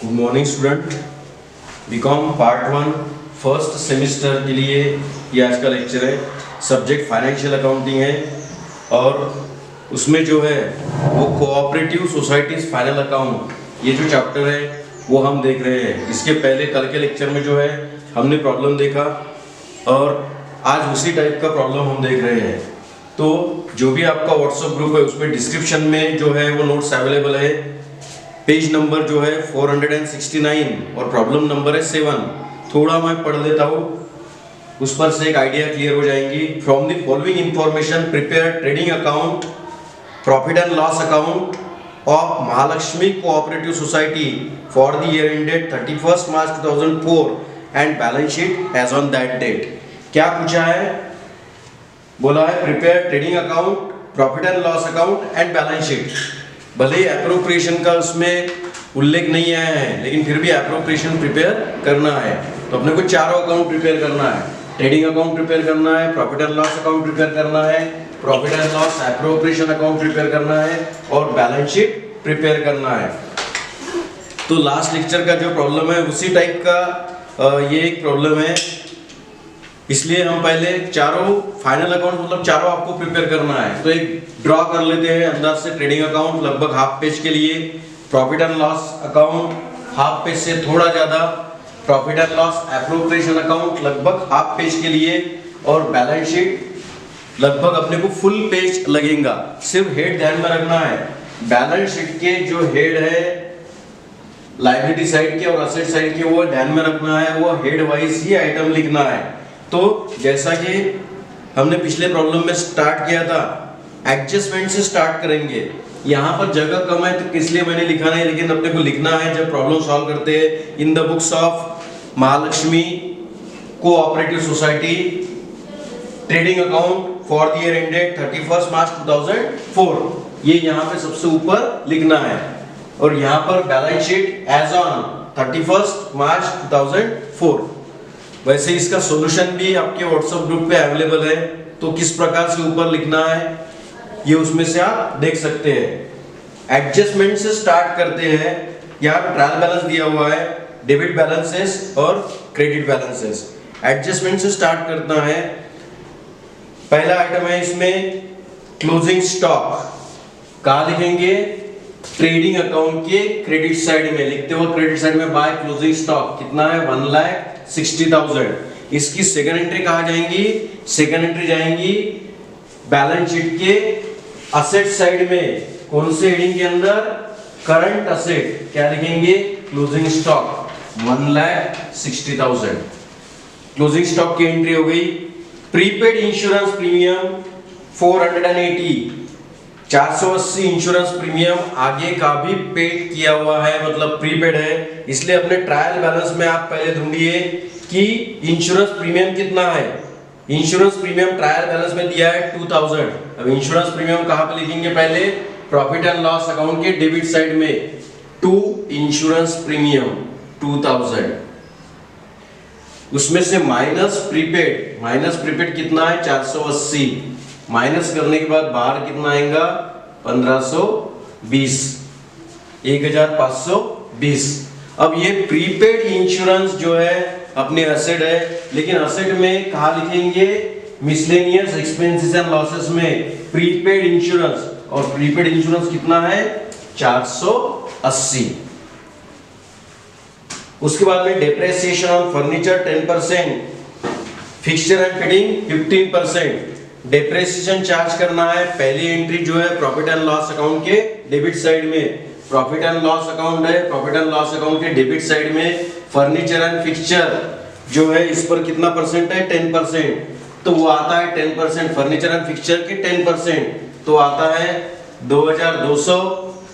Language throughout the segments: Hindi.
Good morning student. BCom part 1 first semester के लिए ये आज का लेक्चर है। सब्जेक्ट फाइनेंशियल अकाउंटिंग है और उसमें जो है वो कोऑपरेटिव सोसाइटीज फाइनल अकाउंट, ये जो चैप्टर है वो हम देख रहे हैं। इसके पहले कल के लेक्चर में जो है हमने प्रॉब्लम देखा और आज उसी टाइप का प्रॉब्लम हम देख रहे हैं। तो जो भी आपका व्हाट्सएप ग्रुप है उसमें डिस्क्रिप्शन में जो है वो नोट्स अवेलेबल है। पेज नंबर जो है 469 और प्रॉब्लम नंबर है 7। थोड़ा मैं पढ़ लेता हूँ, उस पर से एक आइडिया क्लियर हो जाएंगी। From the following information prepare trading account, profit and loss account of Mahalakshmi cooperative society for the year ended 31 March 2004 and balance sheet as on that date. क्या पूछा है? बोला है prepare trading account, profit and loss account and balance sheet. भले ही एप्रोप्रिएशन का उसमें उल्लेख नहीं आया है, लेकिन फिर भी एप्रोप्रिएशन प्रिपेयर करना है। तो अपने को चारों अकाउंट प्रिपेयर करना है। ट्रेडिंग अकाउंट प्रिपेयर करना है, profit and loss account prepare करना है, profit and loss appropriation account prepare करना है और बैलेंस शीट प्रिपेयर करना है। तो लास्ट लेक्चर का जो प्रॉब्लम है उसी टाइप का ये एक प्रॉब्लम है। इसलिए हम पहले चारों फाइनल अकाउंट मतलब चारों आपको प्रिपेयर करना है। तो एक ड्रॉ कर लेते हैं अंदाज से। ट्रेडिंग अकाउंट लगभग हाफ पेज के लिए, profit and loss account half page से थोड़ा ज्यादा, profit and loss appropriation account लगभग हाफ पेज के लिए और बैलेंस शीट लगभग अपने को फुल पेज लगेगा। सिर्फ हेड ध्यान में रखना है। बैलेंस शीट के जो हेड है लायबिलिटी साइड के और असेट साइड के वो ध्यान में रखना है। वो हेड वाइज ही आइटम लिखना है। तो जैसा कि हमने पिछले प्रॉब्लम में स्टार्ट किया था, एडजस्टमेंट से स्टार्ट करेंगे। यहाँ पर जगह कम है तो इसलिए मैंने लिखा नहीं, लेकिन अपने को लिखना है जब प्रॉब्लम सॉल्व करते हैं। In the books of Mahalakshmi cooperative society trading account for the year ended 31 March 2004, ये यहाँ पे सबसे ऊपर लिखना है। और यहाँ पर balance sheet as on 31 March 2004। वैसे इसका सॉल्यूशन भी आपके व्हाट्सएप ग्रुप पे अवेलेबल है, तो किस प्रकार से ऊपर लिखना है ये उसमें से आप देख सकते हैं। एडजस्टमेंट से स्टार्ट करते हैं। यहाँ ट्रायल बैलेंस दिया हुआ है, डेबिट बैलेंसेस और क्रेडिट बैलेंसेस। एडजस्टमेंट से स्टार्ट करना है। पहला आइटम है इसमें क्लोजिंग स्टॉक। कहाँ लिखेंगे? ट्रेडिंग अकाउंट के क्रेडिट साइड में लिखते हो। क्रेडिट साइड में बाय क्लोजिंग स्टॉक कितना है? 1,60,000। इसकी सेकंड एंट्री कहाँ जाएंगी? सेकंड एंट्री जाएंगी बैलेंस शीट के असेट साइड में। कौन से हेडिंग के अंदर? Current asset. क्या लिखेंगे? Closing stock 1,60,000। क्लोजिंग स्टॉक की एंट्री हो गई। Prepaid insurance premium 480, 480 insurance premium आगे का भी पेड किया हुआ है, मतलब प्रीपेड है। इसलिए अपने ट्रायल बैलेंस में आप पहले ढूंढिए कि इंश्योरेंस प्रीमियम कितना है। इंश्योरेंस प्रीमियम ट्रायल बैलेंस में दिया है 2000। अब इंश्योरेंस प्रीमियम कहां पे लिखेंगे? पहले प्रॉफिट एंड लॉस अकाउंट के डेबिट साइड में टू इंश्योरेंस प्रीमियम 2000। उसमें से माइनस प्रीपेड। माइनस प्रीपेड कितना है? 480। माइनस करने के बाद बाहर कितना आएगा? 1520, 1520। अब ये प्रीपेड इंश्योरेंस जो है अपने असेट है, लेकिन असेट में कहा लिखेंगे? मिसलेनियस एक्सपेंसेस एंड लॉसेस में प्रीपेड इंश्योरेंस। और प्रीपेड इंश्योरेंस कितना है? 480। उसके बाद में depreciation on furniture 10%, fixture and fitting 15%। Depreciation charge करना है। पहली एंट्री जो है प्रॉफिट एंड लॉस अकाउंट के डेबिट साइड में। प्रॉफिट एंड लॉस अकाउंट है, प्रॉफिट एंड लॉस अकाउंट के डेबिट साइड में फर्नीचर एंड फिक्सचर जो है इस पर कितना परसेंट है? 10%। तो वो आता है 10%। फर्नीचर एंड फिक्सचर के 10%, तो आता है 2200।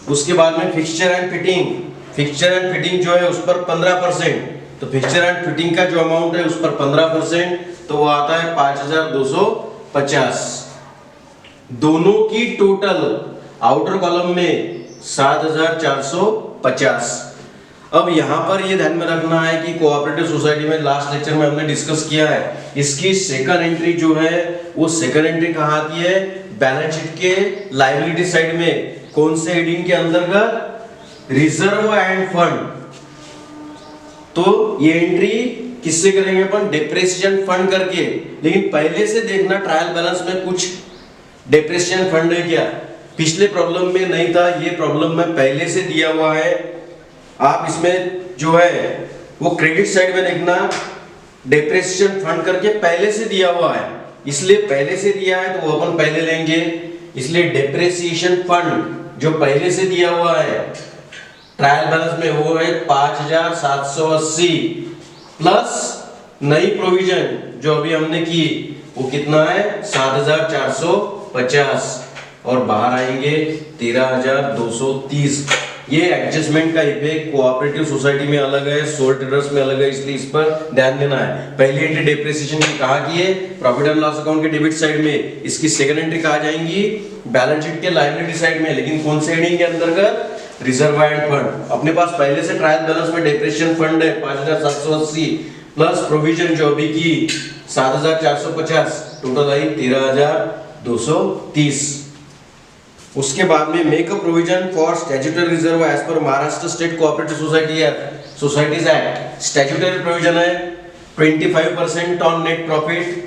उसके बाद में fixture and fitting. Fixture and fitting जो है उस पर 15%, तो फिक्सचर एंड फिटिंग का जो अमाउंट है उस पर 15%, तो वो आता है 5250। दोनों की टोटल आउटर कॉलम में 7450। अब यहाँ पर ये ध्यान में रखना है कि कोऑपरेटिव सोसाइटी में लास्ट लेक्चर में हमने डिस्कस किया है, इसकी सेकंड एंट्री जो है वो सेकंड एंट्री कहाँ आती है? बैलेंस शीट के लायबिलिटी साइड में। कौन से हेडिंग के अंतर्गत? Reserve end fund. तो ये एंट्री किससे करेंगे अपन? डेप्रिसिएशन फंड करके। लेकिन पहले से देखना ट्रायल बैलेंस में कुछ डेप्रिसिएशन फंड है क्या? पिछले प्रॉब्लम में नहीं था, ये प्रॉब्लम में पहले से दिया हुआ है। आप इसमें जो है वो क्रेडिट साइड में देखना डेप्रिसिएशन फंड करके पहले से दिया हुआ है, इसलिए पहले से दिया है तो वो अपन पहले लेंगे। इसलिए डेप्रिसिएशन फंड जो पहले से दिया हुआ है ट्रायल बैलेंस में वो है 5780 प्लस नई प्रोविजन जो अभी हमने की वो कितना है 7450 और बाहर आएंगे 13230। ये एडजस्टमेंट का इफेक्ट कोऑपरेटिव सोसाइटी में अलग है, सोल ट्रेडर्स में अलग है, इसलिए इस पर ध्यान देना है। पहली एंट्री डेप्रिसिएशन की कहाँ की है? प्रॉफिट एंड लॉस अकाउंट के डेबिट साइड में। इसकी सेकंड एंट्री कहाँ जाएंगी? बैलेंस शीट के लायबिलिटी साइड में। लेकिन कौन से हेडिंग के अंतर्गत? Reserve end fund. अपने पास पहले से ट्रायल बैलेंस में डेप्रिसिएशन फंड है 5780 प्लस प्रोविजन जो अभी की 7450, टोटल आई 13230। उसके बाद में make a provision for statutory reserve as per Maharashtra state cooperative society societies act. स्टैट्यूटरी प्रोविजन है 25% ऑन नेट प्रॉफिट।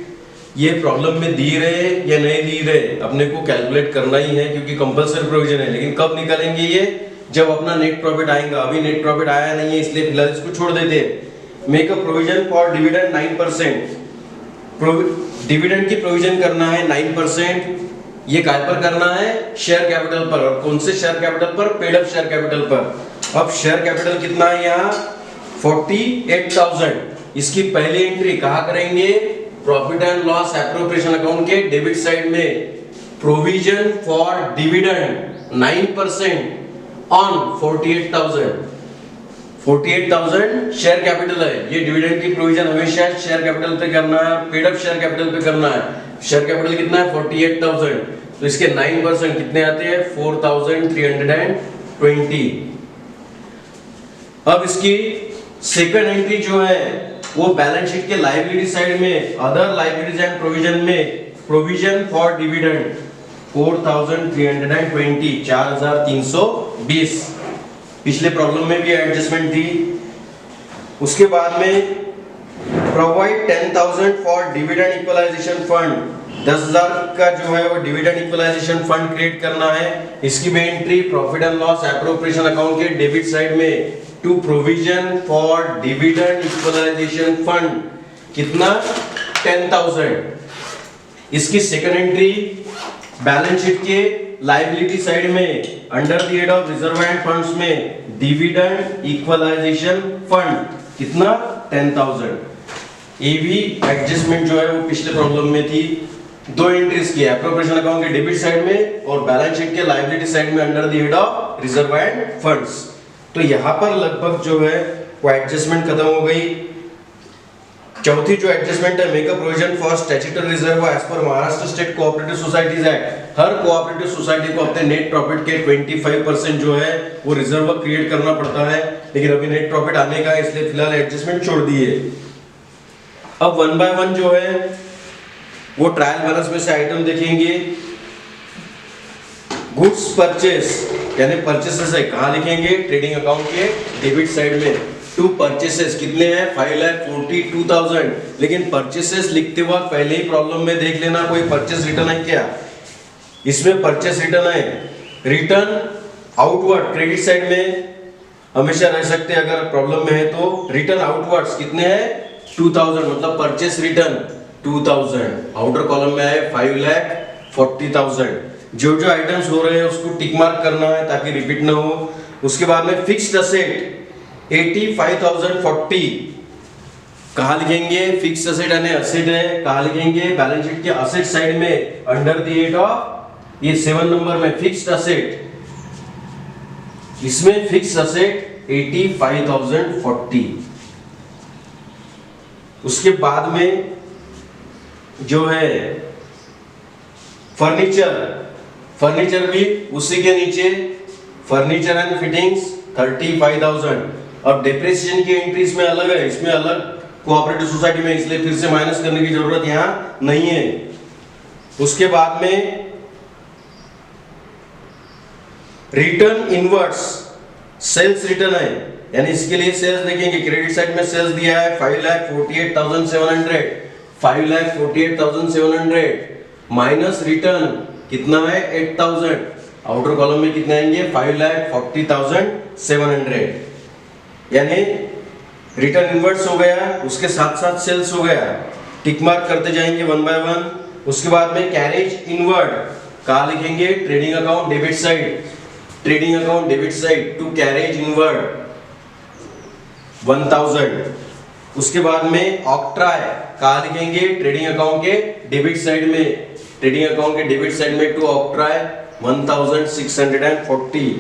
ये प्रॉब्लम में दी रहे या नहीं दी रहे अपने को कैलकुलेट करना ही है, क्योंकि कंपलसरी प्रोविजन है। लेकिन कब निकालेंगे ये? जब अपना नेट प्रॉफिट आएगा। अभी नेट प्रॉफिट आया नहीं है, इसलिए फिलहाल इसको छोड़ देते हैं। Make a provision for dividend 9%। Dividend की प्रोविजन करना है 9%। ये काय पर करना है? शेयर कैपिटल पर। और कौन से शेयर कैपिटल पर? पेड अप शेयर कैपिटल पर। अब शेयर कैपिटल कितना है यहाँ? 48,000। इसकी पहली एंट्री कहाँ करेंगे? Profit and loss appropriation account के डेबिट साइड में। Provision for dividend 9% on 48,000। 48,000 share capital है। ये डिविडेंड की प्रोविजन हमेशा शेयर कैपिटल पे करना है, पेड अप शेयर कैपिटल पे करना है। शेयर कैपिटल कितना है? 48,000। तो इसके 9% कितने आते हैं? 4,320। अब इसकी सेकंड एंट्री जो है वो बैलेंस शीट के लायबिलिटी साइड में अदर लायबिलिटीज एंड प्रोविजन में प्रोविजन फॉर डिविडेंड 4,320, 4,320। पिछले प्रॉब्लम में भी एडजस्टमेंट थी। उसके बाद में provide 10,000 for dividend equalisation fund. 10,000 का जो है वो डिविडेंड इक्वलाइजेशन फंड क्रिएट करना है। इसकी भी entry profit and loss appropriation account के डेबिट साइड में to provision for dividend equalisation fund. कितना? 10,000। इसकी सेकंड एंट्री बैलेंस शीट के लायबिलिटी साइड में under the head of reserve and funds में डिविडेंड इक्वलाइजेशन फंड। कितना? 10,000। ये भी एडजस्टमेंट जो है वो पिछले प्रॉब्लम में थी। दो एंट्रीज की, एप्रोप्रिएशन अकाउंट के डेबिट साइड में और बैलेंस शीट के लायबिलिटी साइड में under the head of reserve and funds. तो यहाँ पर लगभग जो है वो एडजस्टमेंट खत्म हो गई। चौथी जो एडजस्टमेंट है, make a provision for statutory reserve as per Maharashtra state cooperative societies act. हर कोऑपरेटिव सोसाइटी को अपने नेट प्रॉफिट के 25% जो है वो रिजर्व क्रिएट करना पड़ता है। लेकिन अभी नेट प्रॉफिट आने का है, इसलिए फिलहाल एडजस्टमेंट छोड़ दिए। अब वन बाय वन जो है वो ट्रायल बैलेंस में से आइटम देखेंगे। गुड्स परचेस यानी परचेसेस है, कहाँ लिखेंगे? ट्रेडिंग अकाउंट के डेबिट साइड में। टू परचेसेस कितने हैं? 5,42,000। लेकिन परचेसेस लिखते वक्त पहले ही प्रॉब्लम में देख लेना कोई परचेस रिटर्न है क्या। इसमें परचेस रिटर्न है। रिटर्न आउटवर्ड क्रेडिट साइड में हमेशा रह सकते हैं अगर प्रॉब्लम में है तो। रिटर्न आउटवर्ड्स कितने हैं? 2,000, मतलब परचेस रिटर्न 2,000। आउटर कॉलम में है 5,40,000। जो जो आइटम्स हो रहे हैं उसको टिक मार्क करना है ताकि रिपीट ना हो। उसके बाद में फिक्स्ड असेट 85,040। कहाँ लिखेंगे? फिक्स्ड असेट यानी असेट है, कहाँ लिखेंगे? बैलेंस शीट के असेट साइड में अंडर द हेड ऑफ ये 7 नंबर में फिक्स्ड असेट। इसमें फिक्स्ड असेट 85,040। उसके बाद में जो है फर्नीचर भी उसी के नीचे, फर्नीचर एंड फिटिंग्स 35,000। अब डेप्रिसिएशन की एंट्रीज में अलग है, इसमें अलग कोऑपरेटिव सोसाइटी में, इसलिए फिर से माइनस करने की जरूरत यहां नहीं है। उसके बाद में रिटर्न इनवर्ड्स सेल्स रिटर्न है यानी इसके लिए सेल्स देखेंगे, क्रेडिट साइड में सेल्स दिया है 5,48,700, 5,48,700 माइनस रिटर्न कितना है 8,000, आउटर कॉलम में कितने आएंगे 5,40,700, यानी रिटर्न इनवर्स हो गया, उसके साथ साथ सेल्स हो गया, टिक मार्क करते जाएंगे वन बाय वन। उसके बाद में कैरेज इनवर्ड कहाँ लिखेंगे, trading account debit side, trading account debit side to carriage inward 1000। उसके बाद में ऑक्ट्राय कहाँ लिखेंगे, ट्रेडिंग अकाउंट के डेबिट साइड में, ट्रेडिंग अकाउंट के डेबिट साइड में टू ऑक्ट्राय 1640।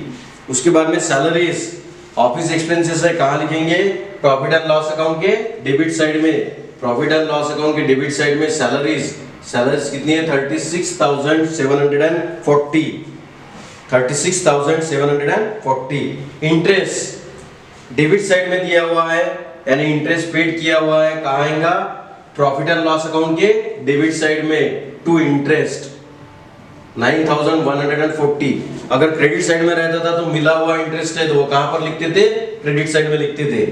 उसके बाद में सैलरीज ऑफिस एक्सपेंसेस है, कहाँ लिखेंगे, प्रॉफिट एंड लॉस अकाउंट के डेबिट साइड में, प्रॉफिट एंड लॉस अकाउंट के डेबिट साइड में सैलरीज, सैलरीज कितनी है 36,740, 36,740। इंटरेस्ट डेबिट साइड में दिया हुआ है, यानी इंटरेस्ट पेड किया हुआ है, कहाँ आएगा, प्रॉफिट एंड लॉस अकाउंट के डेबिट साइड में टू इंटरेस्ट 9,140। अगर क्रेडिट साइड में रहता था तो मिला हुआ इंटरेस्ट है तो वो कहां पर लिखते थे, क्रेडिट साइड में लिखते थे।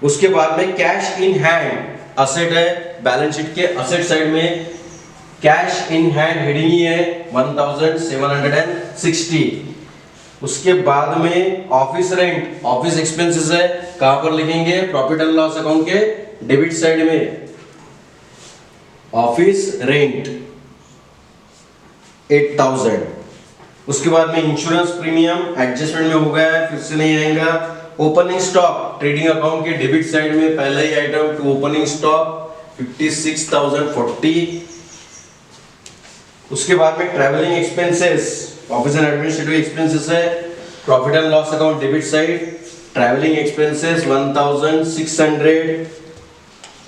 उसके बाद में कैश इन हैंड असेट है, बैलेंस शीट के असेट साइड में कैश इन हैंड हेडिंग ही है 1760। उसके बाद में ऑफिस रेंट ऑफिस एक्सपेंसेस है, कहां पर लिखेंगे, प्रॉफिट एंड लॉस अकाउंट के डेबिट साइड में ऑफिस रेंट 8000। उसके बाद में इंश्योरेंस प्रीमियम एडजस्टमेंट में हो गया है, फिर से नहीं आएगा। ओपनिंग स्टॉक ट्रेडिंग अकाउंट के डेबिट साइड में पहला ही आइटम टू ओपनिंग स्टॉक 56,040। उसके बाद में travelling expenses office and administrative expenses है, profit and loss account debit side travelling expenses 1600।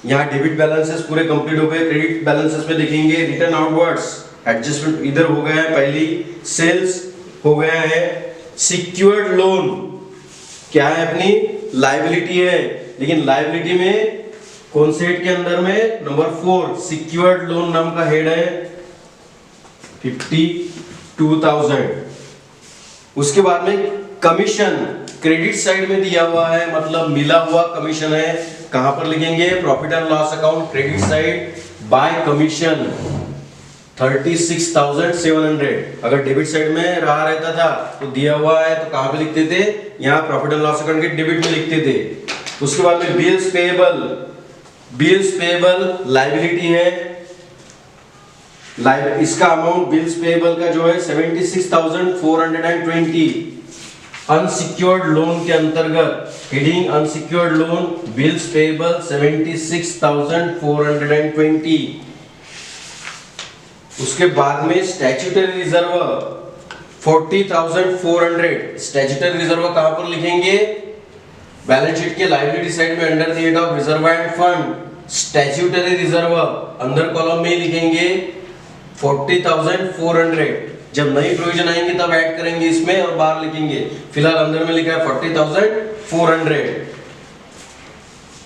यहाँ डेबिट बैलेंसेस पूरे कंप्लीट हो गए। क्रेडिट बैलेंसेस में देखेंगे रिटर्न आउटवर्ड्स एडजस्टमेंट इधर हो गया है, पहली सेल्स हो गया है। सिक्योर्ड लोन क्या है, अपनी लायबिलिटी है, लेकिन लायबिलिटी में कौन से हेड के अंदर में, नंबर 4 सिक्योर्ड लोन नाम का हेड है 52,000। उसके बाद में कमीशन क्रेडिट साइड में दिया हुआ है, मतलब मिला हुआ कमीशन है, कहां पर लिखेंगे, profit and loss account credit side by commission 36,700। अगर डेबिट साइड में रहा रहता था तो दिया हुआ है तो कहां पे लिखते थे, यहाँ प्रॉफिट एंड लॉस अकाउंट के डेबिट में लिखते थे। उसके बाद में bills payable, bills payable liability है, इसका अमाउंट बिल्स पेएबल का जो है 76,420। अनसिक्योर्ड लोन के अंतर्गत heading unsecured loan bills payable 76,420। उसके बाद में स्टैट्यूटरी रिजर्व 40,400। स्टैट्यूटरी रिजर्व कहां पर लिखेंगे, बैलेंस शीट के लायबिलिटी साइड में under the head of reserve end fund statutory reserve अंदर कॉलम में लिखेंगे 40,400। जब नई प्रोविजन आएंगे तब ऐड करेंगे इसमें और बाहर लिखेंगे, फिलहाल अंदर में लिखा है 40,400।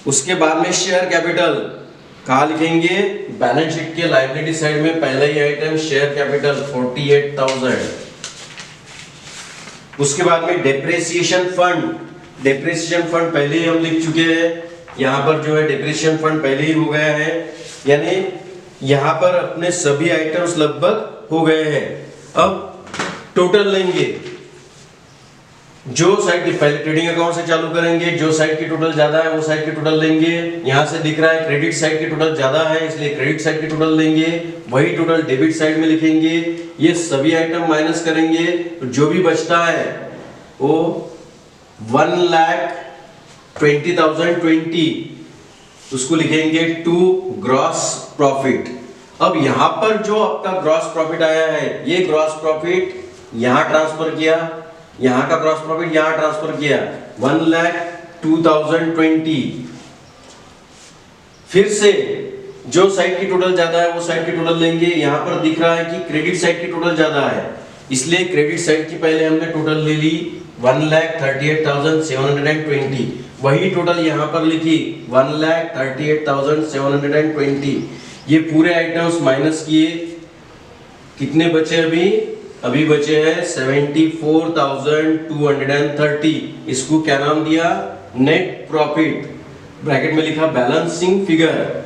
उसके बाद में शेयर कैपिटल कहाँ लिखेंगे, बैलेंस शीट के लायबिलिटी साइड में पहला ही आइटम शेयर कैपिटल 48,000। उसके बाद में डेप्रिसिएशन फंड, डेप्रिसिएशन फंड पहले ही हम लिख चुके हैं, यहाँ पर जो है डेप्रिसिएशन फंड पहले ही हो गया है, यानी यहाँ पर अपने सभी आइटम्स लगभग हो गए हैं। अब टोटल लेंगे, जो साइड की पहले ट्रेडिंग अकाउंट से चालू करेंगे, जो साइड की टोटल ज्यादा है वो साइड की टोटल लेंगे। यहां से दिख रहा है क्रेडिट साइड की टोटल ज्यादा है इसलिए क्रेडिट साइड की टोटल लेंगे, वही टोटल डेबिट साइड में लिखेंगे। ये सभी आइटम माइनस करेंगे तो जो भी बचता है वो 1,20,020 उसको लिखेंगे टू ग्रॉस प्रॉफिट। अब यहां पर जो आपका ग्रॉस प्रॉफिट आया है, ये ग्रॉस प्रॉफिट यहां ट्रांसफर किया, यहां का ग्रॉस प्रॉफिट यहां ट्रांसफर किया 1,02,020। फिर से जो साइड की टोटल ज्यादा है वो साइड की टोटल लेंगे। यहां पर दिख रहा है कि क्रेडिट साइड की टोटल ज्यादा है इसलिए क्रेडिट साइड की पहले हमने टोटल ले ली 1,38,720। वही टोटल यहां पर लिखी 1,38,720। ये पूरे आइटम्स माइनस किए, कितने बचे अभी अभी बचे हैं 74,230। इसको क्या नाम दिया? Net profit. ब्रैकेट में लिखा बैलेंसिंग फिगर,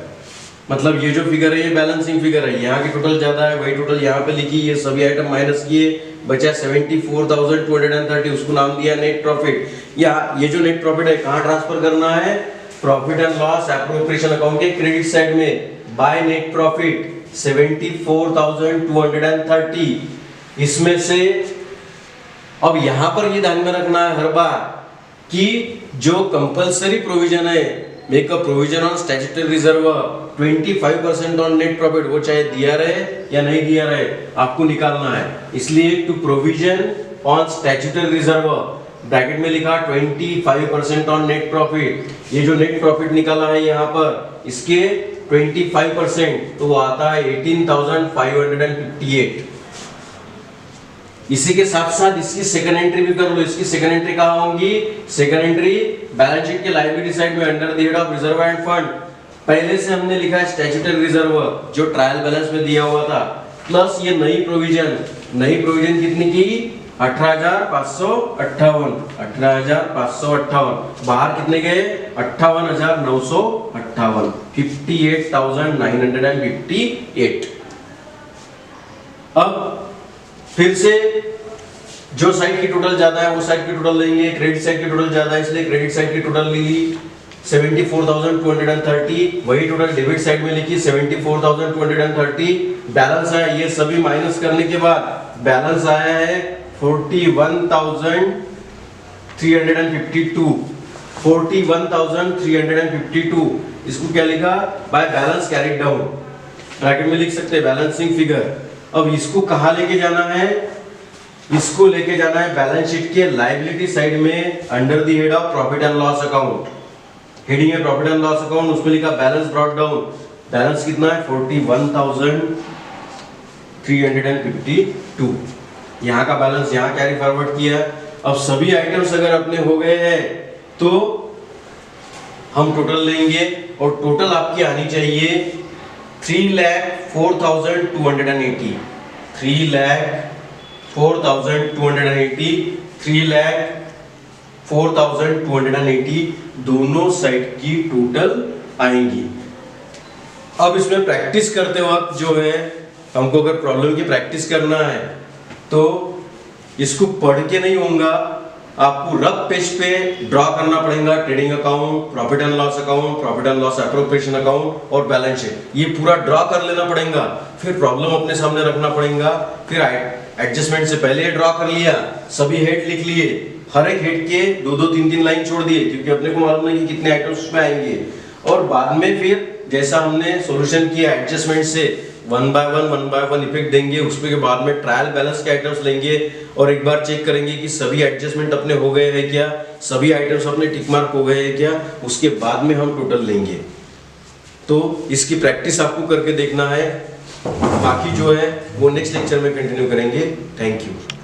मतलब ये जो फिगर है ये बैलेंसिंग फिगर है। यहाँ की टोटल ज्यादा है, वही टोटल यहाँ पे लिखी, ये सभी आइटम माइनस किए, बचा 74,230, उसको नाम दिया नेट प्रॉफिट। या ये जो नेट प्रॉफिट है कहाँ ट्रांसफर करना है? Profit and loss appropriation account के क्रेडिट साइड में बाय नेट प्रॉफिट 74,230। इसमें से अब यहां पर ये ध्यान में रखना है हर बार कि जो कंपलसरी प्रोविजन है, make a provision on statutory reserve 25% on net profit, वो चाहे दिया रहे या नहीं दिया रहे, आपको निकालना है। इसलिए to provision on statutory reserve bracket में लिखा 25% ऑन नेट प्रॉफिट। ये जो नेट प्रॉफिट निकाला है यहाँ पर, इसके 25% तो आता है 18,558। इसी के साथ साथ इसकी सेकंड एंट्री भी कर लो। इसकी सेकंड एंट्री कहाँ होंगी? सेकंड एंट्री बैलेंस शीट के लायबिलिटी साइड में under the head of reserve end fund. पहले से हमने लिखा है स्टैट्यूटरी रिजर्व जो ट्रायल बैलेंस में दिया हुआ था, प्लस ये नई प्रोविजन। नई प्रोविजन कितनी की? 18,558। 18,558 बाहर कितने गए? 58,958, 58,958। अब फिर से जो साइड की टोटल ज्यादा है वो साइड की टोटल लेंगे। क्रेडिट साइड की टोटल ज्यादा है इसलिए क्रेडिट साइड की टोटल ली 74,230। वही टोटल डेबिट साइड में लिखी 74,230। बैलेंस है, ये सभी माइनस करने के बाद बैलेंस आया है 41,352। 41,352। इसको क्या लिखा? By balance carried down, bracket में लिख सकते हैं बैलेंसिंग फिगर। अब इसको कहाँ लेके जाना है? इसको लेके जाना है बैलेंस शीट के लायबिलिटी साइड में under the head of profit and loss account. Heading है प्रॉफिट एंड लॉस अकाउंट, उसमें लिखा बैलेंस ब्रॉट डाउन। बैलेंस कितना है? 41,352। यहाँ का बैलेंस यहाँ कैरी फॉरवर्ड किया। अब सभी आइटम्स अगर अपने हो गए हैं तो हम टोटल लेंगे और टोटल आपकी आनी चाहिए 3,04,280। 3,04,280, 3,04,280 दोनों साइड की टोटल आएंगी। अब इसमें प्रैक्टिस करते वक्त जो है हमको अगर प्रॉब्लम की प्रैक्टिस करना है तो इसको पढ़ के नहीं होगा, आपको रफ पेज पे ड्रॉ करना पड़ेगा। Trading account, profit and loss account, profit and loss appropriation account और बैलेंस शीट, ये पूरा ड्रॉ कर लेना पड़ेगा। फिर प्रॉब्लम अपने सामने रखना पड़ेगा। फिर एडजस्टमेंट से पहले ड्रॉ कर लिया, सभी हेड लिख लिए, हर एक हेड के 2-2, 3-3 लाइन छोड़ दिए क्योंकि अपने को मालूम नहीं कि कितने आइटम्स उसमें आएंगे। और बाद में फिर जैसा हमने सॉल्यूशन किया एडजस्टमेंट से वन बाय वन इफेक्ट देंगे, उसके बाद में ट्रायल बैलेंस के आइटम्स लेंगे और एक बार चेक करेंगे कि सभी एडजस्टमेंट अपने हो गए हैं क्या, सभी आइटम्स अपने टिक मार्क हो गए हैं क्या, उसके बाद में हम टोटल लेंगे। तो इसकी प्रैक्टिस आपको करके देखना है, बाकी जो है वो नेक्स्ट लेक्चर में कंटिन्यू करेंगे। Thank you.